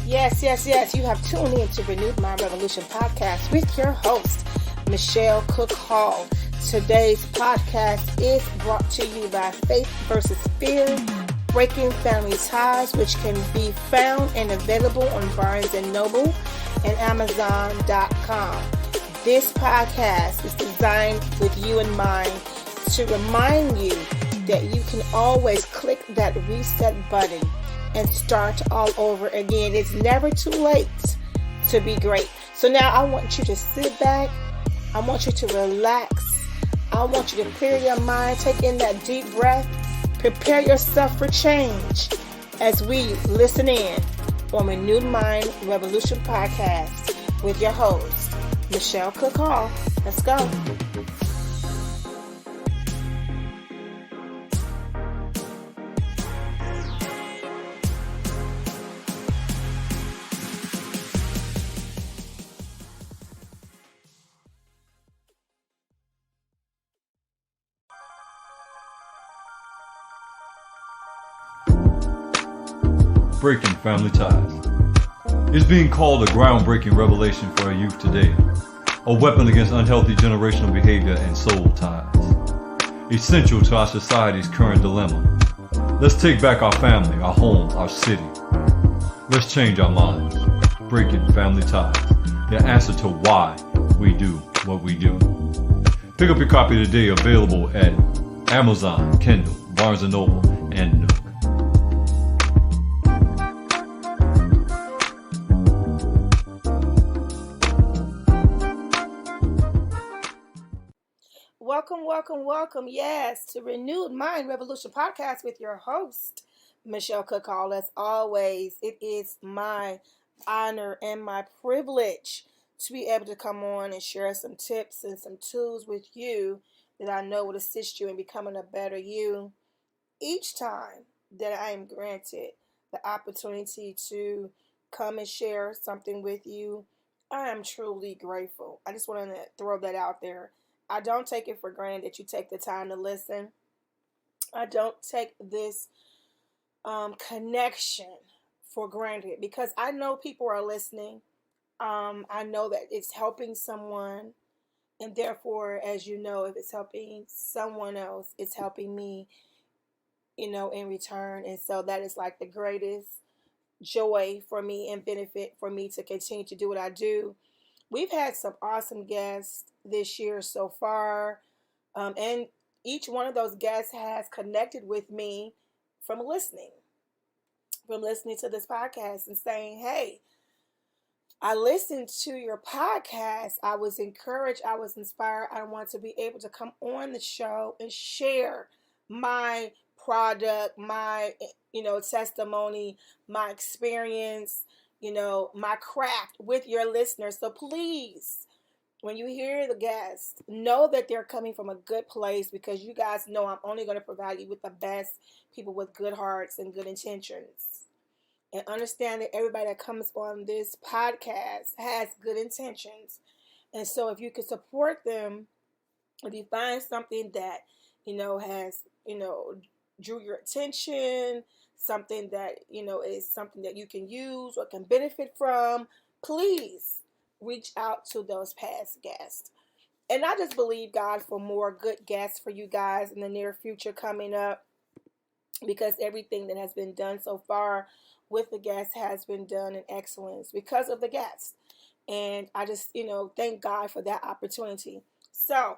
Yes. You have tuned in to Renewed Mind Revolution podcast with your host, Michelle Cook Hall. Today's podcast is brought to you by Faith versus Fear, Breaking Family Ties, which can be found and available on Barnes & Noble and Amazon.com. This podcast is designed with you in mind to remind you that you can always click that reset button and start all over again. It's never too late to be great. So now I want you to sit back. I want you to relax. I want you to clear your mind. Take in that deep breath. Prepare yourself for change as we listen in on Renewed Mind Revolution podcast with your host, Michelle Cook Hall. Let's go. Breaking family ties. It's being called a groundbreaking revelation for our youth today, a weapon against unhealthy generational behavior and soul ties. Essential to our society's current dilemma. Let's take back our family, our home, our city. Let's change our minds. Breaking family ties. The answer to why we do what we do. Pick up your copy today, available at Amazon, Kindle, Barnes & Noble, and Nook. Welcome, yes, to Renewed Mind Revolution podcast with your host, Michelle Cook Hall. As always, it is my honor and my privilege to be able to come on and share some tips and some tools with you that I know will assist you in becoming a better you. Each time that I am granted the opportunity to come and share something with you, I am truly grateful. I just want to throw that out there. I don't take it for granted that you take the time to listen. I don't take this connection for granted because I know people are listening. I know that it's helping someone. And therefore, as you know, if it's helping someone else, it's helping me, in return. And so that is like the greatest joy for me and benefit for me to continue to do what I do. We've had some awesome guests this year so far, and each one of those guests has connected with me from listening to this podcast and saying, hey, I listened to your podcast. I was encouraged. I was inspired. I want to be able to come on the show and share my product, my, testimony, my experience, my craft with your listeners. So please, when you hear the guests, know that they're coming from a good place because you guys know I'm only going to provide you with the best people with good hearts and good intentions. And understand that everybody that comes on this podcast has good intentions. And so if you could support them, if you find something that, has, drew your attention, something that, is something that you can use or can benefit from, please reach out to those past guests. And I just believe God for more good guests for you guys in the near future coming up because everything that has been done so far with the guests has been done in excellence because of the guests. And I just, thank God for that opportunity. So,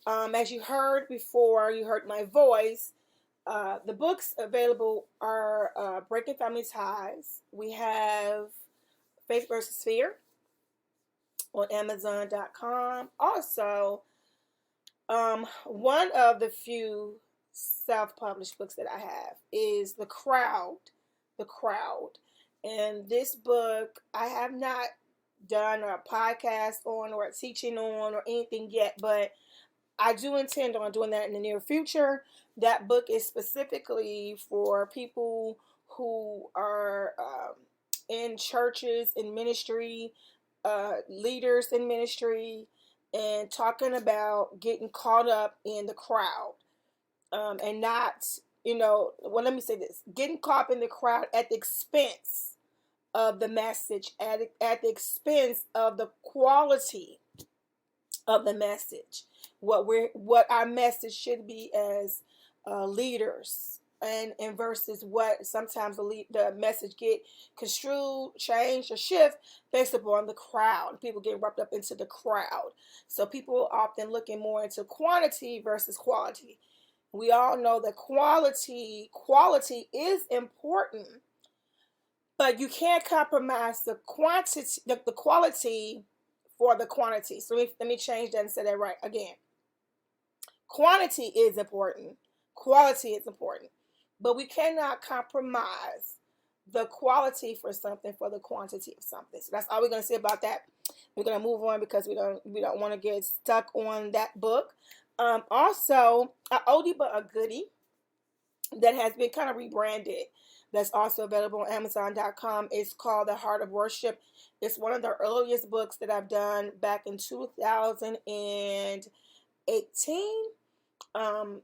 as you heard before, you heard my voice. The books available are Breaking Family Ties. We have Faith versus Fear on Amazon.com. Also, one of the few self-published books that I have is The Crowd. And this book, I have not done a podcast on or a teaching on or anything yet, but I do intend on doing that in the near future. That book is specifically for people who are in churches, in ministry, leaders in ministry, and talking about getting caught up in the crowd and not, well, let me say this, getting caught up in the crowd at the expense of the message at the expense of the quality of the message. What our message should be as leaders, and versus what sometimes the message get construed, changed, or shift based upon the crowd. People get wrapped up into the crowd, so people often looking more into quantity versus quality. We all know that quality is important, but you can't compromise the quantity, the quality for the quantity. So let me change that and say that right again. Quantity is important, quality is important, but we cannot compromise the quality for something for the quantity of something. So that's all we're going to say about that. We're going to move on because we don't want to get stuck on that book. Also, an oldie but a goodie that has been kind of rebranded, that's also available on Amazon.com. It's called The Heart of Worship. It's one of the earliest books that I've done back in 2018.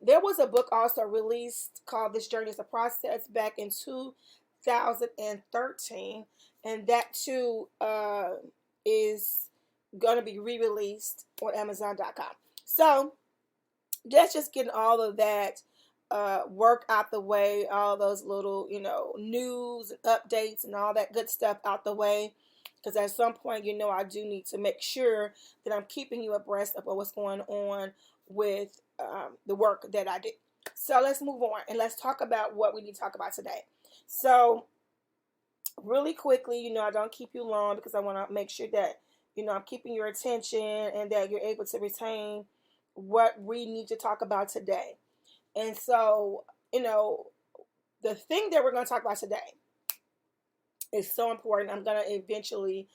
There was a book also released called This Journey is a Process back in 2013, and that too is going to be re-released on Amazon.com. So that's just getting all of that work out the way, all those little, news and updates and all that good stuff out the way. Because at some point, I do need to make sure that I'm keeping you abreast of what's going on with the work that I do. So let's move on and let's talk about what we need to talk about today. So really quickly, I don't keep you long because I want to make sure that, I'm keeping your attention and that you're able to retain what we need to talk about today. And so, the thing that we're going to talk about today is so important. I'm going to eventually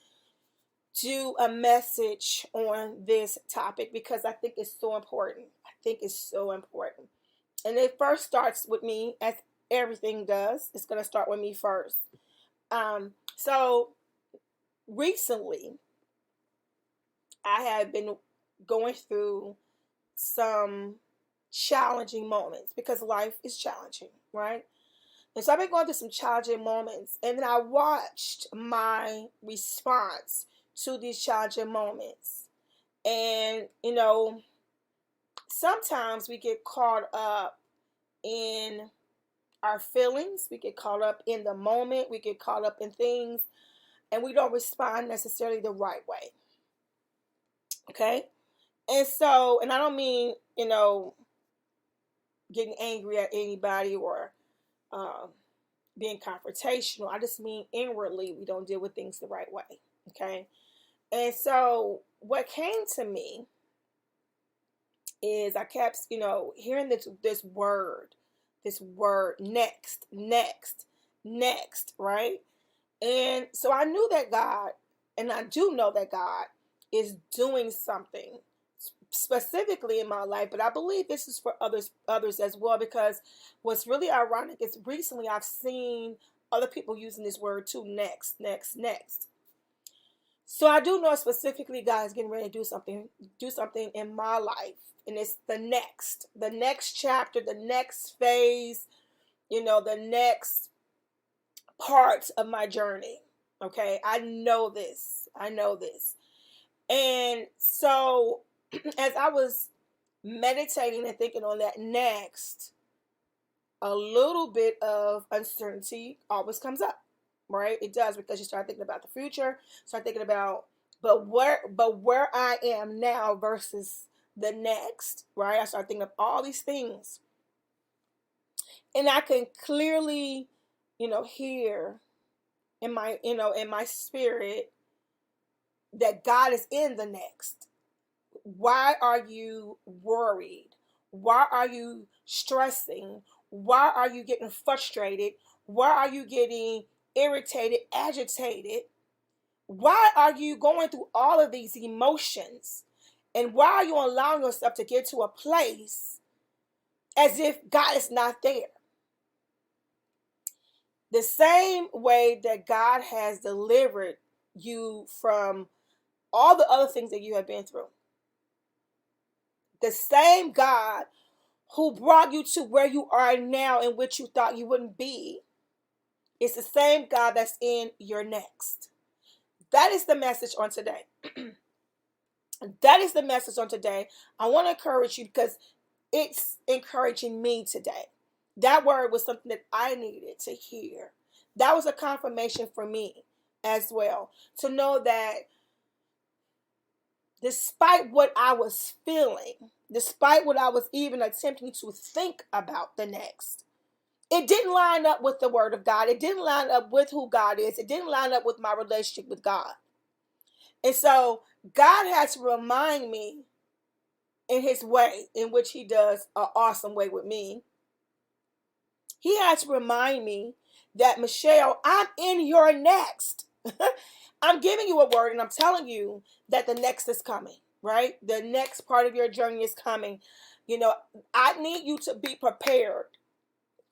do a message on this topic because I think it's so important. And it first starts with me, as everything does. It's going to start with me first. So recently, I have been going through some challenging moments because life is challenging, right? And so I've been going through some challenging moments, and then I watched my response to these challenging moments. And sometimes we get caught up in our feelings, we get caught up in the moment, we get caught up in things, and we don't respond necessarily the right way. Okay? And so, and I don't mean, getting angry at anybody or being confrontational. I just mean inwardly we don't deal with things the right way. Okay? And so what came to me is I kept, hearing this word, next, right? And so I knew that God, and I do know that God is doing something specifically in my life, but I believe this is for others as well, because what's really ironic is recently I've seen other people using this word too, next. So I do know specifically God is getting ready to do something in my life, and it's the next chapter, the next phase, the next part of my journey. Okay, I know this. And so as I was meditating and thinking on that next, a little bit of uncertainty always comes up, right? It does, because you start thinking about the future, start thinking about, but where I am now versus the next, right? I start thinking of all these things, and I can clearly, hear in my spirit that God is in the next. Why are you worried? Why are you stressing? Why are you getting frustrated? Why are you getting irritated, agitated? Why are you going through all of these emotions? And why are you allowing yourself to get to a place as if God is not there? The same way that God has delivered you from all the other things that you have been through. The same God who brought you to where you are now, in which you thought you wouldn't be, It's the same God that's in your next. That is the message on today. That is the message on today. I want to encourage you because it's encouraging me today. That word was something that I needed to hear. That was a confirmation for me as well. To know that despite what I was feeling, despite what I was even attempting to think about the next, it didn't line up with the word of God. It didn't line up with who God is. It didn't line up with my relationship with God. And so God had to remind me in his way, in which he does an awesome way with me. He had to remind me that, Michelle, I'm in your next. I'm giving you a word and I'm telling you that the next is coming, right? The next part of your journey is coming. You know, I need you to be prepared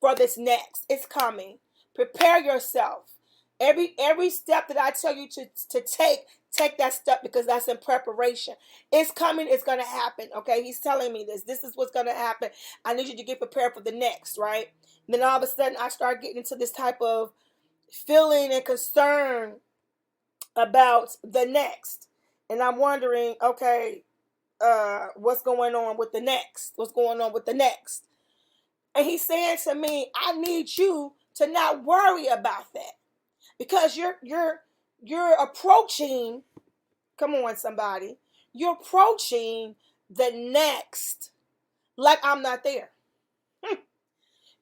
for this next. It's coming. Prepare yourself. Every step that I tell you to take that step, because that's in preparation. It's coming. It's going to happen. Okay. He's telling me this. This is what's going to happen. I need you to get prepared for the next, right? And then all of a sudden I start getting into this type of feeling and concern about the next. And I'm wondering, okay, what's going on with the next? What's going on with the next? And he's saying to me, I need you to not worry about that. Because you're approaching, come on somebody, you're approaching the next like I'm not there.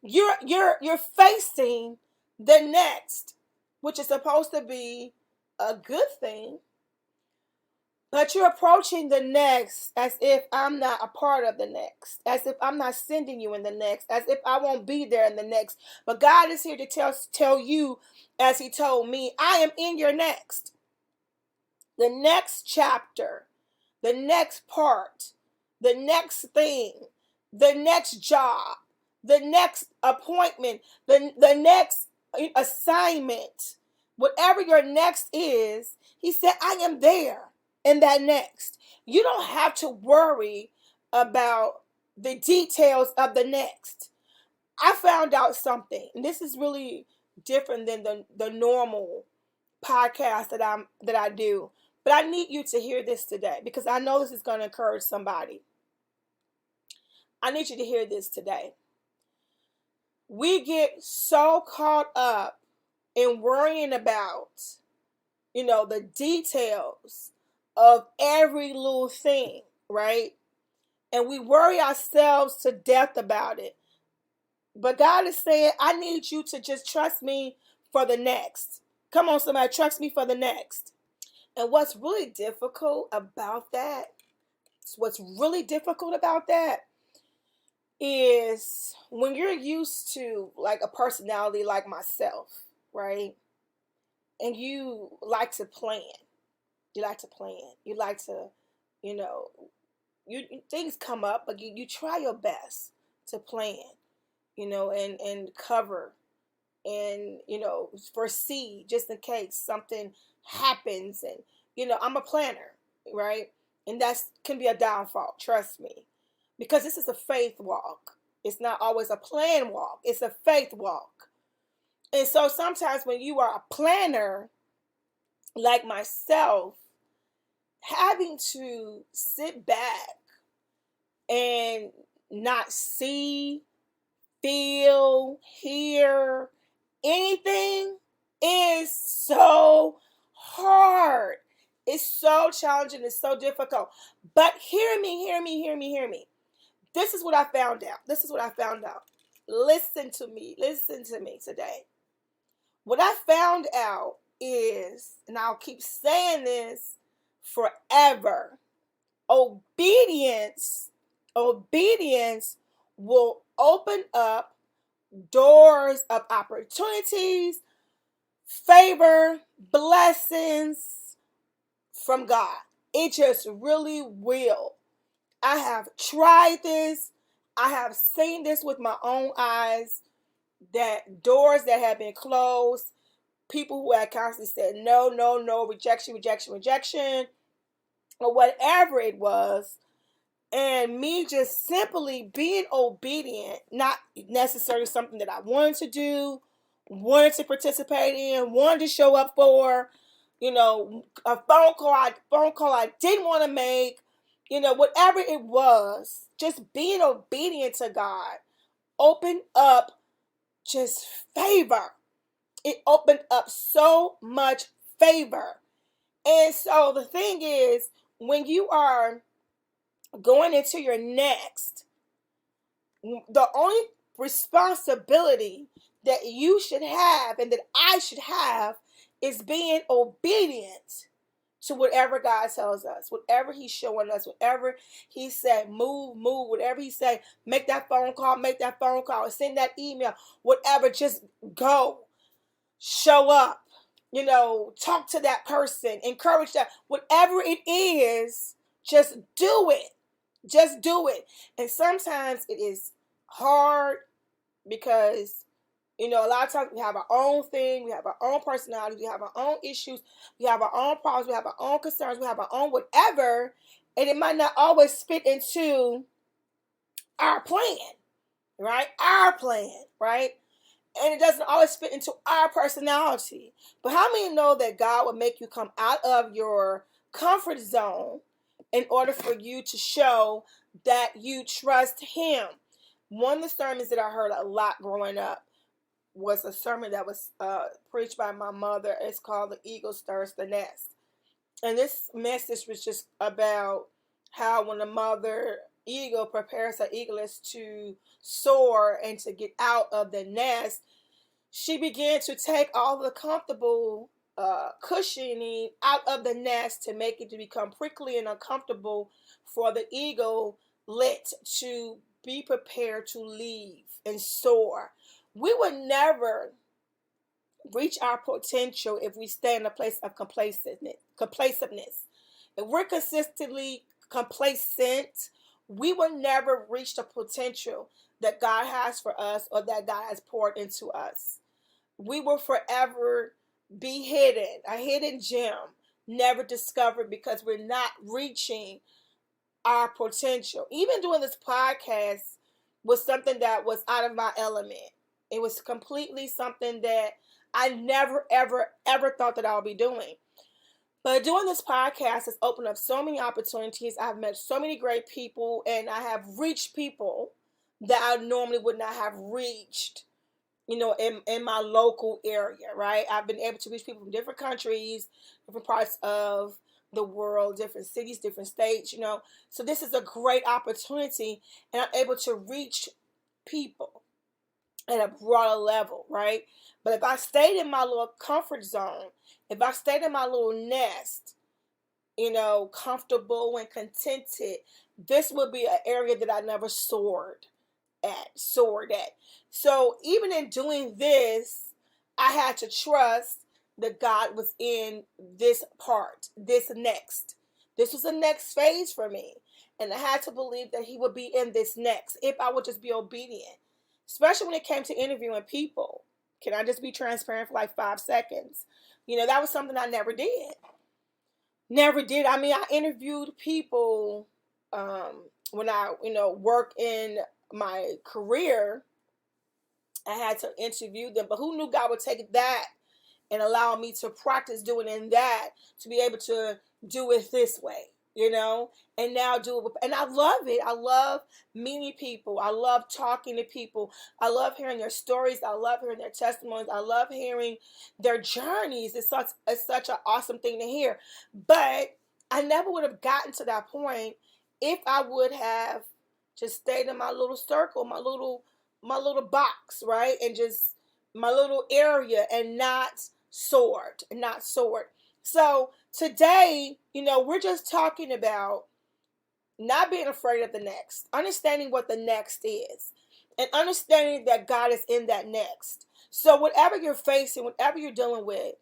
You're facing the next, which is supposed to be a good thing, but you're approaching the next as if I'm not a part of the next, as if I'm not sending you in the next, as if I won't be there in the next. But God is here to tell you, as he told me, I am in your next. The next chapter, the next part, the next thing, the next job, the next appointment, the next assignment, whatever your next is, he said, I am there. In that next, you don't have to worry about the details of the next. I found out something, and this is really different than the normal podcast that I do. But I need you to hear this today, because I know this is going to encourage somebody. I need you to hear this today. We get so caught up in worrying about, the details of every little thing, right? And we worry ourselves to death about it. But God is saying, I need you to just trust me for the next. Come on, somebody, trust me for the next. And what's really difficult about that is when you're used to like a personality like myself, right? And you like to plan. You like to, things come up, but you try your best to plan, and cover and, foresee just in case something happens. And, I'm a planner, right? And that can be a downfall, trust me, because this is a faith walk. It's not always a plan walk. It's a faith walk. And so sometimes when you are a planner like myself, having to sit back and not see, feel, hear anything is so hard. It's so challenging. It's so difficult. But hear me. This is what I found out. Listen to me today. What I found out is, and I'll keep saying this forever, obedience will open up doors of opportunities, favor, blessings from God. It just really will. I have tried this. I have seen this with my own eyes, that doors that have been closed, people who had constantly said no, rejection, or whatever it was, and me just simply being obedient, not necessarily something that I wanted to do wanted to participate in, wanted to show up for, a phone call I didn't want to make, whatever it was, just being obedient to God opened up just favor. It opened up so much favor. And so the thing is, when you are going into your next, the only responsibility that you should have and that I should have is being obedient to whatever God tells us, whatever He's showing us, whatever He said, move, whatever He said, make that phone call, send that email, whatever, just go, show up, talk to that person, encourage that, whatever it is, just do it. Just do it. And sometimes it is hard because, a lot of times we have our own thing, we have our own personality, we have our own issues, we have our own problems, we have our own concerns, we have our own whatever, and it might not always fit into our plan, right? Our plan, right? And it doesn't always fit into our personality. But how many know that God will make you come out of your comfort zone in order for you to show that you trust Him? One of the sermons that I heard a lot growing up was a sermon that was preached by my mother. It's called The Eagle Stirs the Nest. And this message was just about how when a mother eagle prepares her eaglets to soar and to get out of the nest, she began to take all the comfortable cushioning out of the nest to make it to become prickly and uncomfortable for the eaglet to be prepared to leave and soar. We would never reach our potential if we stay in a place of complaciveness. If we're consistently complacent, we will never reach the potential that God has for us or that God has poured into us. We will forever be hidden, a hidden gem, never discovered because we're not reaching our potential. Even doing this podcast was something that was out of my element. It was completely something that I never, ever, ever thought that I would be doing. But doing this podcast has opened up so many opportunities. I've met so many great people, and I have reached people that I normally would not have reached, in my local area, right? I've been able to reach people from different countries, different parts of the world, different cities, different states, So this is a great opportunity, and I'm able to reach people at a broader level, right? But if I stayed in my little comfort zone, if I stayed in my little nest, comfortable and contented, this would be an area that I never soared at. So even in doing this, I had to trust that God was in this part, this next. This was the next phase for me. And I had to believe that He would be in this next if I would just be obedient. Especially when it came to interviewing people. Can I just be transparent for like 5 seconds? That was something I never did. I mean, I interviewed people when I, work in my career. I had to interview them. But who knew God would take that and allow me to practice doing in that to be able to do it this way? And now do it. And I love it. I love meeting people. I love talking to people. I love hearing their stories. I love hearing their testimonies. I love hearing their journeys. It's such an awesome thing to hear. But I never would have gotten to that point if I would have just stayed in my little circle, my little box, right? And just my little area and not soared. So today, we're just talking about not being afraid of the next, understanding what the next is, and understanding that God is in that next. So whatever you're facing, whatever you're dealing with,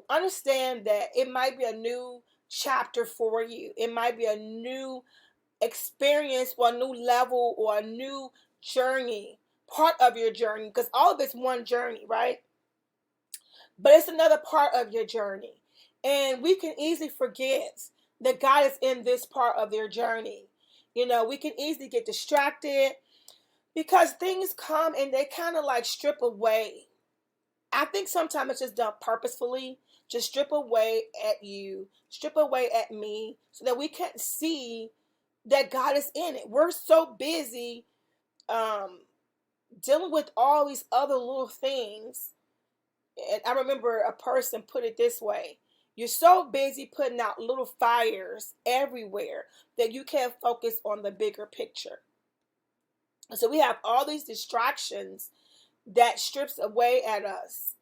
understand that it might be a new chapter for you. It might be a new experience or a new level or a new journey, part of your journey, because all of it's one journey, right? But it's another part of your journey. And we can easily forget that God is in this part of their journey. We can easily get distracted because things come and they kind of like strip away I think sometimes it's just done purposefully, just strip away at you, strip away at me, so that we can't see that God is in it. We're so busy um, dealing with all these other little things. And I remember a person put it this way: you're so busy putting out little fires everywhere that you can't focus on the bigger picture. So we have all these distractions that strips away at us,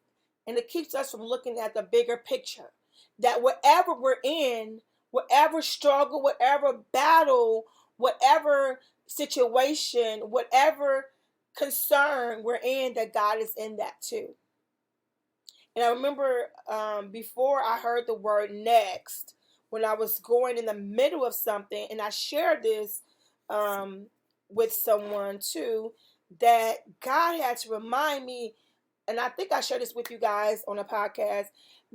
and it keeps us from looking at the bigger picture. That whatever we're in, whatever struggle, whatever battle, whatever situation, whatever concern we're in, that God is in that too. And I remember before I heard the word next, when I was going in the middle of something, and I shared this um, with someone too, that God had to remind me, and I think I shared this with you guys on a podcast,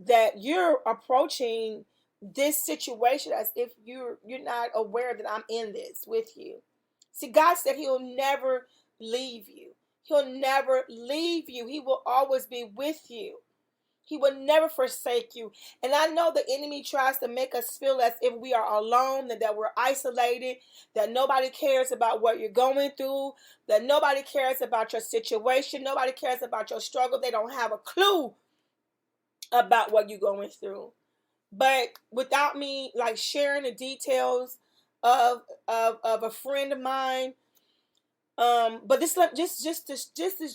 that you're approaching this situation as if you're not aware that I'm in this with you. See, God said He'll never leave you. He'll never leave you. He will always be with you. He will never forsake you. And I know the enemy tries to make us feel as if we are alone, that we're isolated, that nobody cares about what you're going through, that nobody cares about your situation, nobody cares about your struggle. They don't have a clue about what you're going through. But without me like sharing the details of a friend of mine, but this is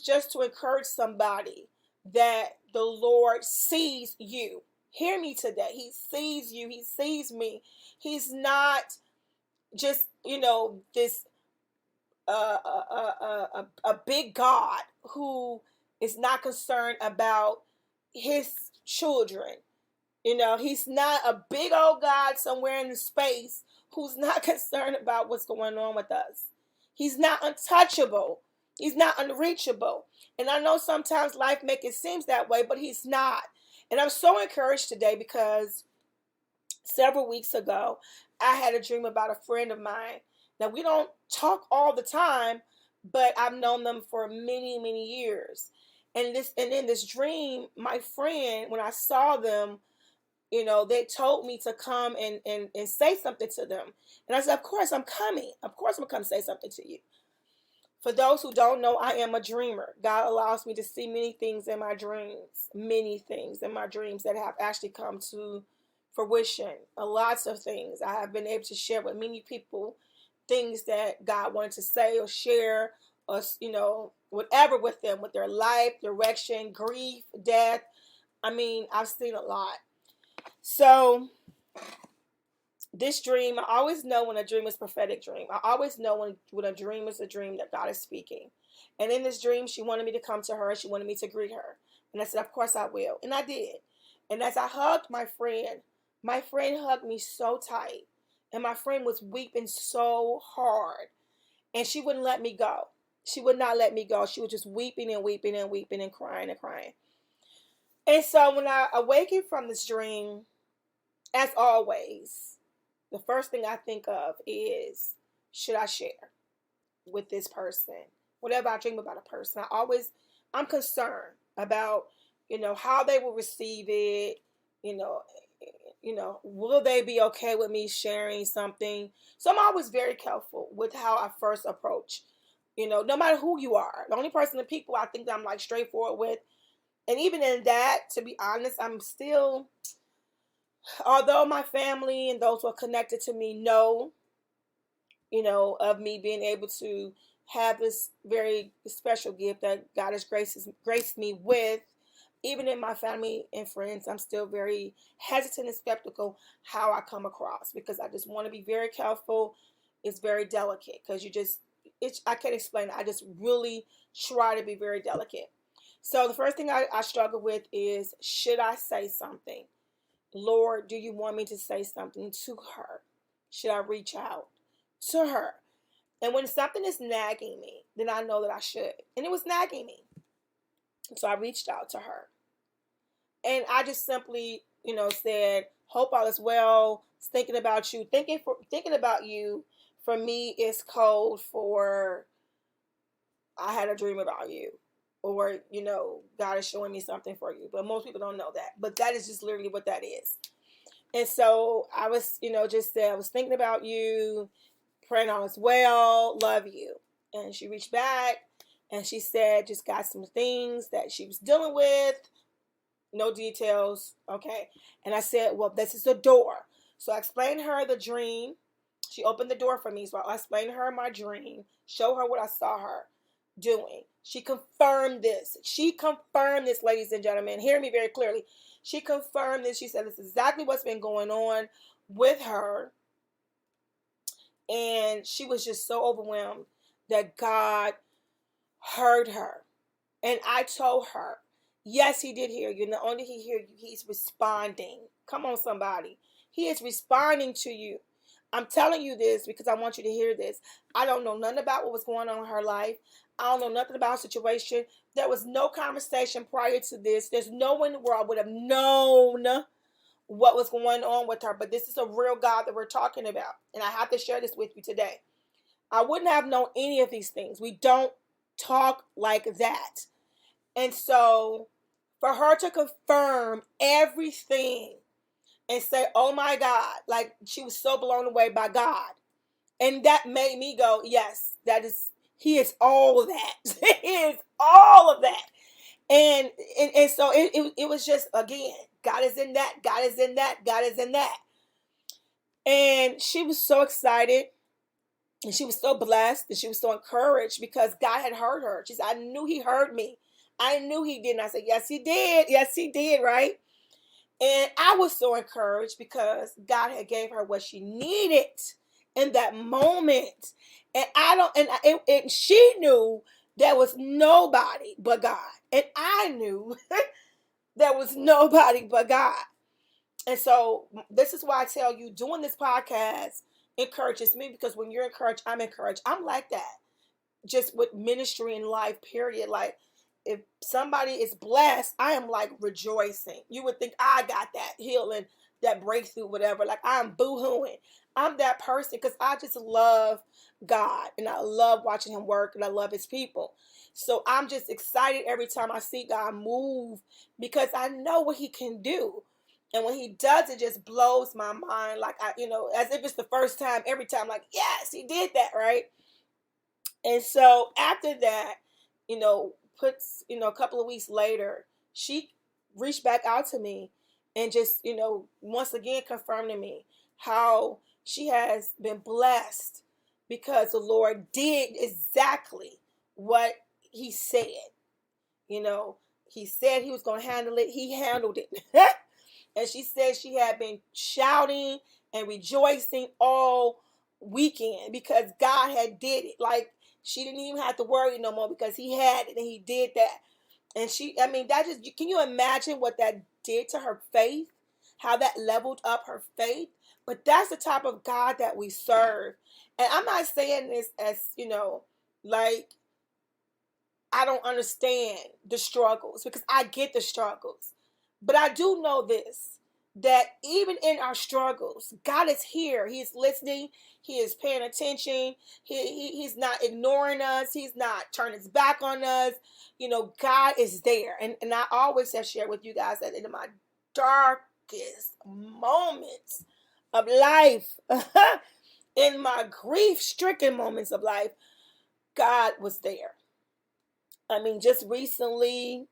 just to encourage somebody that the Lord sees you. Hear me today. He sees you. He sees me. He's not just, this a big God who is not concerned about his children. He's not a big old God somewhere in the space who's not concerned about what's going on with us. He's not untouchable. He's not unreachable. And I know sometimes life makes it seem that way, but he's not. And I'm so encouraged today because several weeks ago, I had a dream about a friend of mine. Now, we don't talk all the time, but I've known them for many, many years. And in this dream, my friend, when I saw them, they told me to come and say something to them. And I said, of course I'm coming. Of course I'm going to come say something to you. For those who don't know, I am a dreamer. God allows me to see many things in my dreams that have actually come to fruition. Lots of things. I have been able to share with many people things that God wanted to say or share, or, whatever with them, with their life, direction, grief, death. I mean, I've seen a lot. So this dream, I always know when a dream is a prophetic dream. I always know when a dream is a dream that God is speaking. And in this dream, she wanted me to come to her. She wanted me to greet her. And I said, of course I will. And I did. And as I hugged my friend hugged me so tight. And my friend was weeping so hard. And she wouldn't let me go. She would not let me go. She was just weeping and weeping and weeping and crying and crying. And so when I awakened from this dream, as always, the first thing I think of is, should I share with this person? Whatever I dream about a person, I'm concerned about, how they will receive it. Will they be okay with me sharing something? So I'm always very careful with how I first approach, no matter who you are. The only person, the people I think that I'm like straightforward with. And even in that, to be honest, I'm still, although my family and those who are connected to me know, of me being able to have this very special gift that God has graced me with, even in my family and friends, I'm still very hesitant and skeptical how I come across, because I just want to be very careful. It's very delicate because I can't explain it. I just really try to be very delicate. So the first thing I struggle with is, should I say something? Lord, do you want me to say something to her? Should I reach out to her? And when something is nagging me, then I know that I should. And it was nagging me. So I reached out to her. And I just simply, said, hope all is well. Thinking about you. Thinking about you for me is code for I had a dream about you. or, God is showing me something for you. But most people don't know that. But that is just literally what that is. And so I was, just said, I was thinking about you, praying all is well, love you. And she reached back and she said, just got some things that she was dealing with. No details. Okay. And I said, well, this is the door. So I explained her the dream. She opened the door for me. So I explained her my dream, show her what I saw her doing. She confirmed this. She confirmed this, ladies and gentlemen. Hear me very clearly. She confirmed this. She said this is exactly what's been going on with her. And she was just so overwhelmed that God heard her. And I told her, yes, he did hear you. Not only did he hear you, he's responding. Come on, somebody. He is responding to you. I'm telling you this because I want you to hear this. I don't know nothing about what was going on in her life. I don't know nothing about her situation. There was no conversation prior to this. There's no one in the world would have known what was going on with her. But this is a real God that we're talking about. And I have to share this with you today. I wouldn't have known any of these things. We don't talk like that. And so for her to confirm everything and say, oh my God, like she was so blown away by God. And that made me go, yes, he is all of that. He is all of that. And so it was just, again, God is in that, God is in that, God is in that. And she was so excited. And she was so blessed and she was so encouraged because God had heard her. She said, I knew he heard me. I knew he did. And I said, yes, he did. Yes, he did, right? And I was so encouraged because God had gave her what she needed in that moment. And she knew there was nobody but God. And I knew there was nobody but God. And so this is why I tell you, doing this podcast encourages me, because when you're encouraged, I'm encouraged. I'm like that. Just with ministry and life, period. Like, if somebody is blessed, I am like rejoicing. You would think I got that healing, that breakthrough, whatever. Like, I'm boo-hooing. I'm that person because I just love God and I love watching him work and I love his people. So I'm just excited every time I see God move because I know what he can do. And when he does, it just blows my mind. Like, as if it's the first time, every time, like, yes, he did that, right? And so after that, a couple of weeks later, she reached back out to me and just, once again confirmed to me how she has been blessed because the Lord did exactly what he said. He said he was going to handle it. He handled it. And she said she had been shouting and rejoicing all weekend because God had did it. Like, she didn't even have to worry no more because he had it and he did that. And can you imagine what that did to her faith? How that leveled up her faith? But that's the type of God that we serve. And I'm not saying this as, like, I don't understand the struggles, because I get the struggles. But I do know this, that even in our struggles, God is here. He is listening. He is paying attention. He's not ignoring us. He's not turning his back on us. God is there. And I always have shared with you guys that in my darkest moments of life, in my grief-stricken moments of life, God was there. Just recently,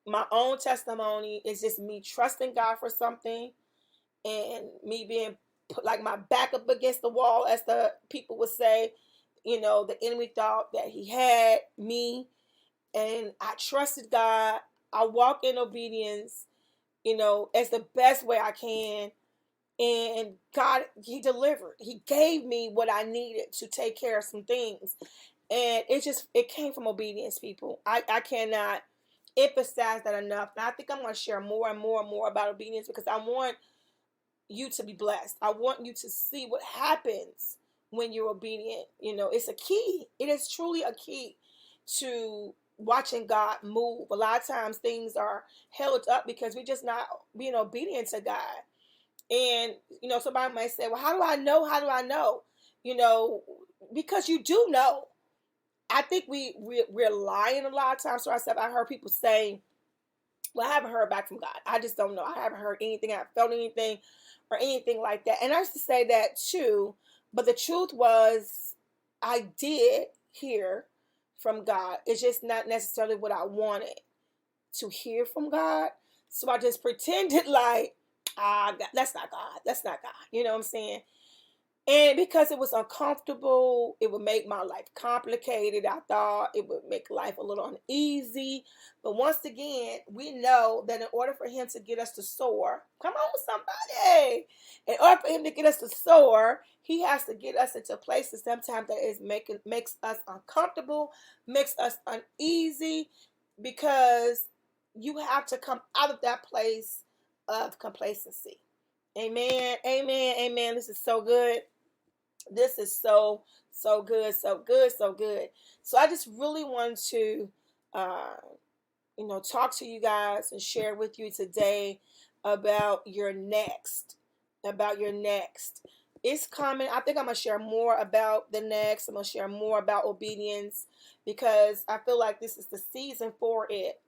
my own testimony is just me trusting God for something and me being put like my back up against the wall, as the people would say. The enemy thought that he had me, and I trusted God. I walk in obedience, as the best way I can. And God, he delivered. He gave me what I needed to take care of some things. And it came from obedience, people. I cannot emphasize that enough. And I think I'm going to share more and more and more about obedience because I want you to be blessed. I want you to see what happens when you're obedient. It's a key. It is truly a key to watching God move. A lot of times things are held up because we're just not being obedient to God. And, somebody might say, well, how do I know? How do I know? Because you do know. I think we're lying a lot of times to ourselves. I heard people say, well, I haven't heard back from God. I just don't know. I haven't heard anything. I haven't felt anything or anything like that. And I used to say that too. But the truth was, I did hear from God. It's just not necessarily what I wanted to hear from God. So I just pretended like, that's not God. That's not God. You know what I'm saying? And because it was uncomfortable, it would make my life complicated. I thought it would make life a little uneasy. But once again, we know that in order for him to get us to soar, come on, somebody. In order for him to get us to soar, he has to get us into places sometimes that makes us uncomfortable, makes us uneasy, because you have to come out of that place of complacency. Amen. Amen. Amen. This is so good. This is so good, so good, so good. So I just really want to, uh, talk to you guys and share with you today about your next. About your next. It's coming. I think I'm gonna share more about the next. I'm gonna share more about obedience because I feel like this is the season for it.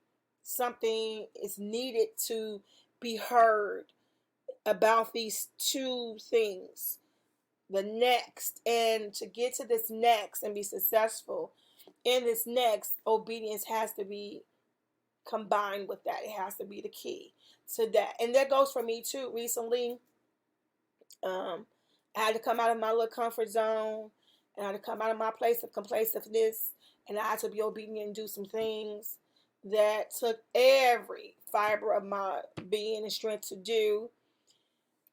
Something is needed to be heard about these two things, the next, and to get to this next and be successful in this next, obedience has to be combined with that. It has to be the key to that. And that goes for me too. Recently, I had to come out of my little comfort zone, and I had to come out of my place of complaciveness, and I had to be obedient and do some things that took every fiber of my being and strength to do.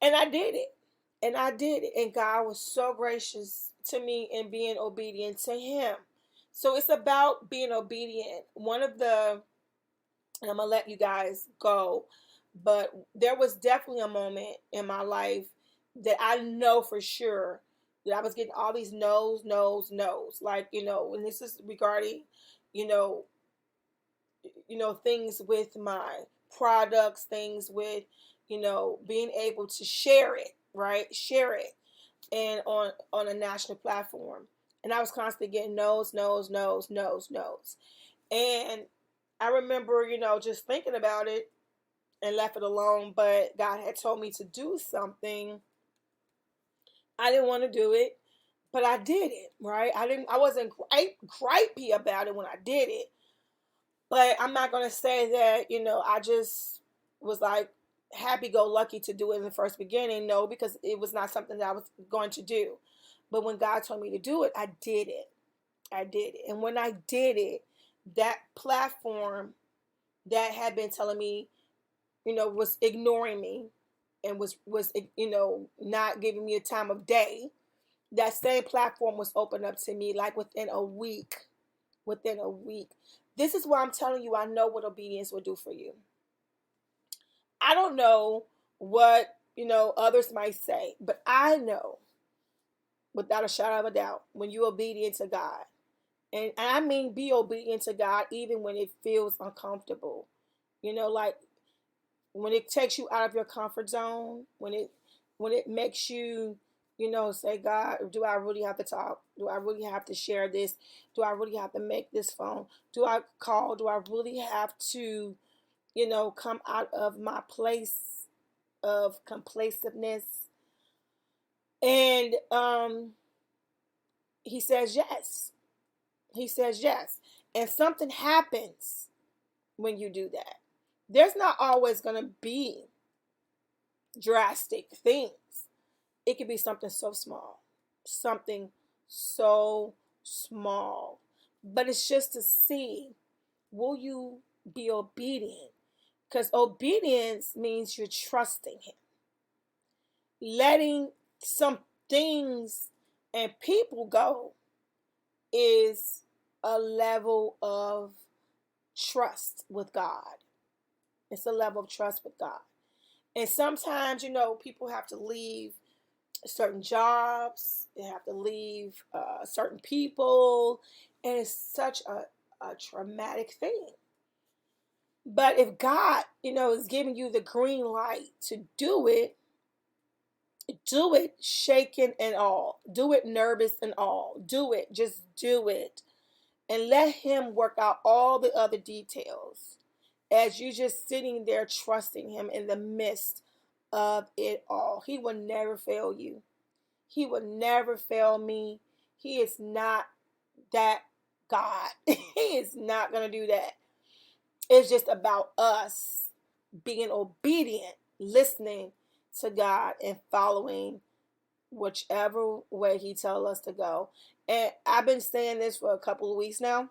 And I did it. And I did it. And God was so gracious to me in being obedient to him. So it's about being obedient. And I'm going to let you guys go, but there was definitely a moment in my life that I know for sure that I was getting all these no's. Like, and this is regarding, you know, things with my products, things with, being able to share it, right? Share it and on a national platform. And I was constantly getting no's. And I remember, just thinking about it and left it alone, but God had told me to do something. I didn't want to do it, but I did it, right? I wasn't gripey about it when I did it, but I'm not going to say that, I just was like happy-go-lucky to do it in the first beginning. No, because it was not something that I was going to do. But when God told me to do it, I did it. And when I did it, that platform that had been telling me, was ignoring me and was not giving me a time of day, that same platform was opened up to me like within a week. This is why I'm telling you, I know what obedience will do for you. I don't know what, others might say, but I know without a shadow of a doubt, when you're obedient to God, and I mean be obedient to God even when it feels uncomfortable, like when it takes you out of your comfort zone, when it makes you, say, God, do I really have to talk? Do I really have to share this? Do I really have to make this phone? Do I call? Do I really have to, come out of my place of complaciveness? And he says yes. And something happens when you do that. There's not always going to be drastic things. It could be something so small. But it's just to see, will you be obedient? Because obedience means you're trusting him. Letting some things and people go is a level of trust with God. It's a level of trust with God. And sometimes, people have to leave certain jobs. They have to leave certain people. And it's such a traumatic thing. But if God, is giving you the green light to do it shaken and all. Do it nervous and all. Do it. Just do it. and let him work out all the other details as you just sitting there trusting him in the midst of it all. He will never fail you. He will never fail me. He is not that God. He is not going to do that. It's just about us being obedient, listening to God, and following whichever way he tells us to go. And I've been saying this for a couple of weeks now.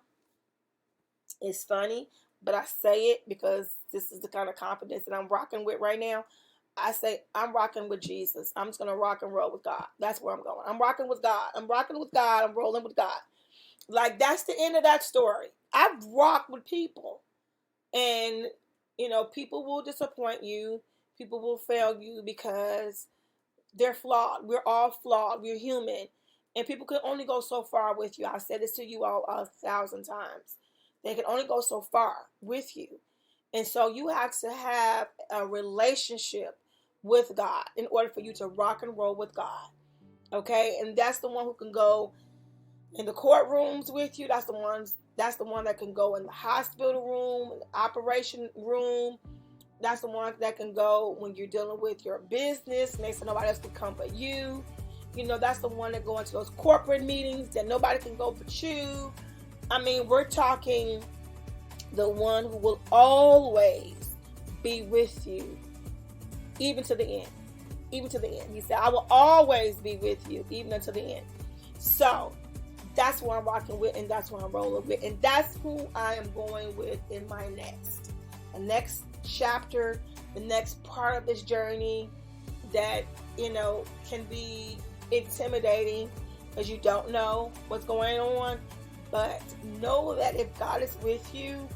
It's funny, but I say it because this is the kind of confidence that I'm rocking with right now. I say, I'm rocking with Jesus. I'm just going to rock and roll with God. That's where I'm going. I'm rocking with God. I'm rocking with God. I'm rolling with God. Like, that's the end of that story. I've rocked with people. And, people will disappoint you. People will fail you because they're flawed. We're all flawed. We're human. And people can only go so far with you. I've said this to you all 1,000 times. They can only go so far with you. And so you have to have a relationship with God in order for you to rock and roll with God. Okay? And that's the one who can go in the courtrooms with you. That's the one that can go in the hospital room, in the operation room. That's the one that can go when you're dealing with your business. Makes so nobody else can come but you. That's the one that go into those corporate meetings that nobody can go but you. I mean, we're talking the one who will always be with you, even to the end. Even to the end. He said, I will always be with you, even until the end. So, that's what I'm rocking with, and that's what I'm rolling with. And that's who I am going with in my the next chapter, the next part of this journey that, can be intimidating because you don't know what's going on. But know that if God is with you,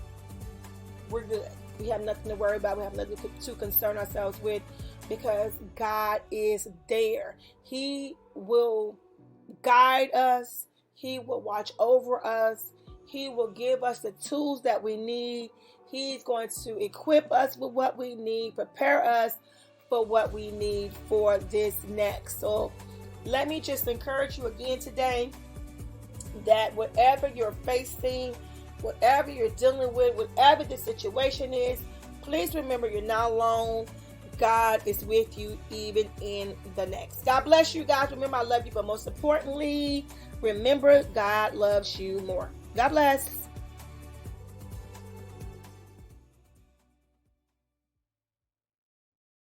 we're good. We have nothing to worry about. We have nothing to concern ourselves with because God is there. He will guide us. He will watch over us. He will give us the tools that we need. He's going to equip us with what we need, prepare us for what we need for this next. So let me just encourage you again today that whatever you're facing, whatever you're dealing with, whatever the situation is, please remember you're not alone. God is with you even in the next. God bless you guys. Remember, I love you, but most importantly, remember God loves you more. God bless.